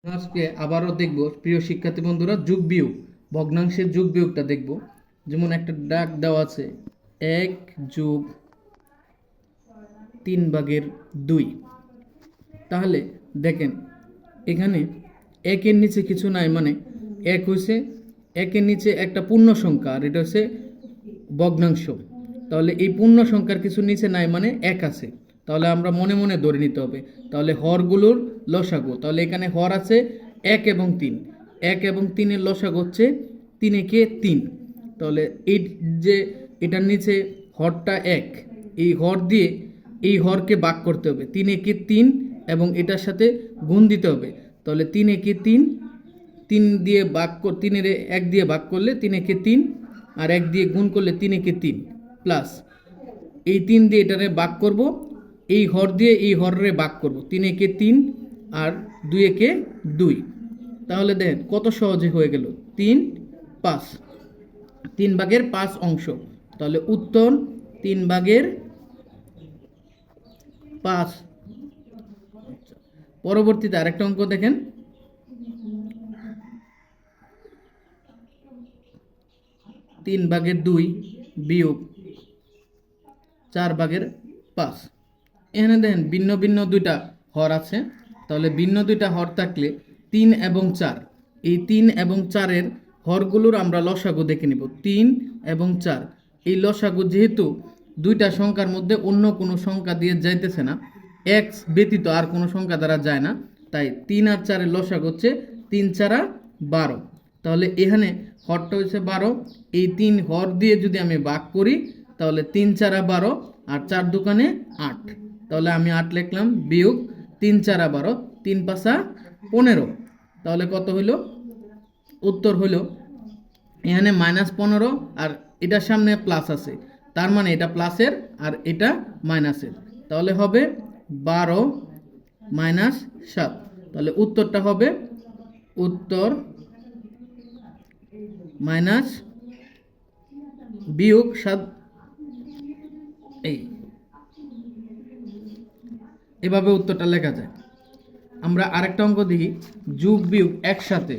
আজকে আবারও দেখব প্রিয় শিক্ষার্থী বন্ধুরা যোগ বিয়োগ ভগ্নাংশের যোগ বিয়োগটা দেখব। যেমন একটা ডাক দেওয়া আছে 1+3/2। তাহলে দেখেন এখানে একের নিচে কিছু নাই, মানে এক হয়েছে, একের নিচে একটা পূর্ণ সংখ্যা আর এটা হচ্ছে ভগ্নাংশ। তাহলে এই পূর্ণ সংখ্যার কিছু নিচে নাই মানে এক আছে, তাহলে আমরা মনে মনে ধরে নিতে হবে। তাহলে হরগুলোর লসাগু, তাহলে এখানে হর আছে 1 এবং 3, 1 এবং 3-এর লসাগু হচ্ছে 3 × 3। তাহলে এই যে এটার নিচে হরটা 1, এই হর দিয়ে এই হরকে ভাগ করতে হবে 3 × 3 এবং এটার সাথে গুণ দিতে হবে। তাহলে 3 × 3, 3 দিয়ে ভাগ 3-এর 1 দিয়ে ভাগ করলে 3 × 3 আর 1 দিয়ে গুণ করলে 3 × 3 প্লাস এই 3 দিয়ে এটারে ভাগ করব, এই হর দিয়ে এই হরে ভাগ করব 3 × 3 আর 2 × 2। তাহলে দেখেন কত সহজে হয়ে গেল 3/5, 3/5 অংশ। তাহলে উত্তর 3/5। পরবর্তীতে আরেকটা অঙ্ক দেখেন, 3/2 বিয়োগ 4/5। এখানে দেখেন ভিন্ন ভিন্ন দুইটা হর আছে। তাহলে ভিন্ন দুইটা হর থাকলে 3 এবং 4, এই 3 এবং 4-এর হরগুলোর আমরা লসাগু দেখে নিব। 3 এবং 4 এই লসাগু যেহেতু দুইটা সংখ্যার মধ্যে অন্য কোনো সংখ্যা দিয়ে যাইতেছে না, এক্স ব্যতীত আর কোনো সংখ্যা দ্বারা যায় না, তাই 3 আর 4-এর লসাগু হচ্ছে 3×4=12। তাহলে এখানে হরটা হচ্ছে 12, এই 3 হর দিয়ে যদি আমি ভাগ করি তাহলে 3×4=12 আর 4×2 = 8। তাহলে আমি 8 লিখলাম বিয়োগ 3×4=12, 3×5=15। তাহলে কত হইল? উত্তর হইল এখানে -15 আর এটার সামনে প্লাস আছে, তার মানে এটা প্লাসের আর এটা মাইনাসের। তাহলে হবে 12 - 7। তাহলে উত্তরটা হবে উত্তর -7। এভাবে উত্তরটা লেখা যায়। আমরা আরেকটা অঙ্ক দেখি, যোগ বিয়োগ একসাথে।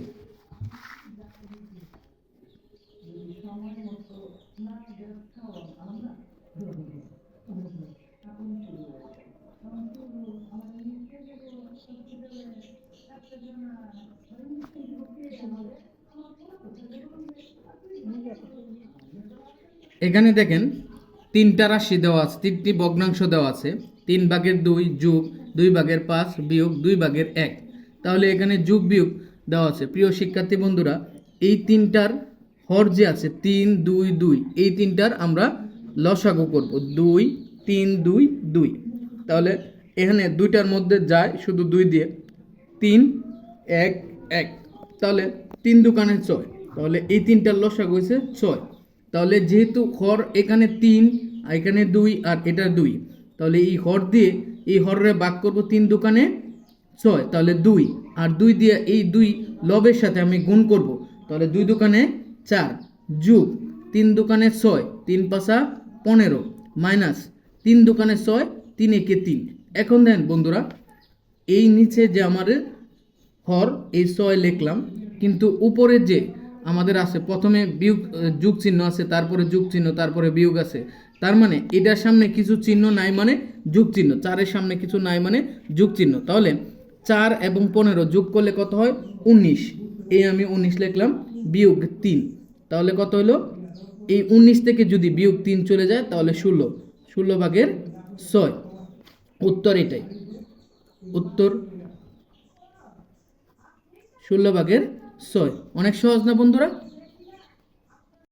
এখানে দেখেন 3টা রাশি দেওয়া আছে, 3টি ভগ্নাংশ দেওয়া আছে, 3/2 যোগ 2/5 বিয়োগ 2/1। তাহলে এখানে যোগ বিয়োগ দেওয়া আছে। প্রিয় শিক্ষার্থী বন্ধুরা, এই 3টার হর যে আছে 3, 2, 2, এই 3টার আমরা লসাগু করব 2, 3, 2, 2। তাহলে এখানে 2টার মধ্যে যায় শুধু 2 দিয়ে, 3, 1, 1। তাহলে 3×2 = 6। তাহলে এই 3টার লসাগু হয়েছে 6। তাহলে যেহেতু হর এখানে 3, এখানে 2 আর এটা 2, তাহলে এই হর দিয়ে এই হরে ভাগ করব 3×2 = 6। তাহলে 2 আর 2 দিয়ে এই 2 লবের সাথে আমি গুণ করব, তাহলে 2×2 = 4 যোগ 3×2 = 6, 3×5=15 মাইনাস 3×2 = 6, 3 × 3। এখন দেখেন বন্ধুরা, এই নিচে যে আমাদের হর এই 6 লিখলাম, কিন্তু উপরে যে আমাদের আছে প্রথমে বিয়োগ যোগ চিহ্ন আছে, তারপরে যোগ চিহ্ন, তারপরে বিয়োগ আছে। তার মানে এটার সামনে কিছু চিহ্ন নাই মানে যোগ চিহ্ন, 4-এর সামনে কিছু নাই মানে যোগ চিহ্ন। তাহলে 4 এবং 15 যোগ করলে কত হয়? 19। এই আমি 19 লিখলাম বিয়োগ 3। তাহলে কত হলো? এই 19 থেকে যদি বিয়োগ 3 চলে যায় তাহলে 16, 16/6। উত্তর এটাই, উত্তর 16/6। অনেক সহজ না বন্ধুরা?